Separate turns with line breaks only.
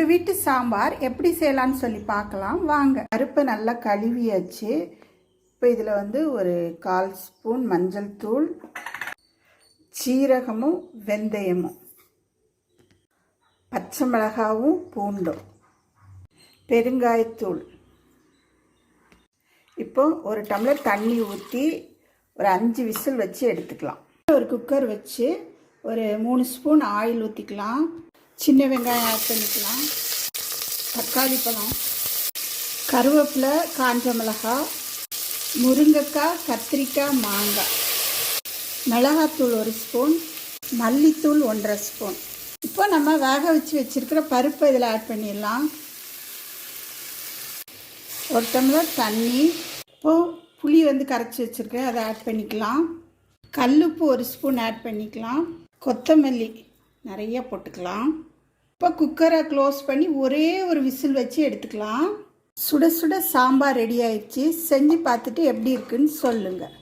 எங்கள் வீட்டு சாம்பார் எப்படி செய்யலான்னு சொல்லி பார்க்கலாம் வாங்க. பருப்பை நல்லா கழுவியாச்சு. இப்போ இதில் வந்து ஒரு 1/4 ஸ்பூன் மஞ்சள் தூள், சீரகமும் வெந்தயமும், பச்சை மிளகாவும் பூண்டும், பெருங்காயத்தூள். இப்போ ஒரு டம்ளர் தண்ணி ஊற்றி ஒரு 5 விசில் வச்சு எடுத்துக்கலாம். ஒரு குக்கர் வச்சு ஒரு 3 ஸ்பூன் ஆயில் ஊற்றிக்கலாம். சின்ன வெங்காயம் ஆட் பண்ணிக்கலாம், தக்காளி பழம், கருவேப்பிலை, காஞ்ச மிளகாய், முருங்கைக்காய், கத்திரிக்காய், மாங்காய், மிளகாத்தூள் 1 ஸ்பூன், மல்லித்தூள் 1/2 ஸ்பூன். இப்போ நம்ம வேக வச்சு வச்சுருக்கிற பருப்பை இதில் ஆட் பண்ணிடலாம். ஒரு டம்ளர் தண்ணி. இப்போது புளி வந்து கரைச்சி வச்சுருக்கேன், அதை ஆட் பண்ணிக்கலாம். கல்லுப்பு 1 ஸ்பூன் ஆட் பண்ணிக்கலாம். கொத்தமல்லி நிறைய போட்டுக்கலாம். இப்போ குக்கரை க்ளோஸ் பண்ணி ஒரே ஒரு விசில் வச்சு எடுத்துக்கலாம். சுட சுட சாம்பார் ரெடி ஆயிடுச்சு. செஞ்சு பார்த்துட்டு எப்படி இருக்குன்னு சொல்லுங்கள்.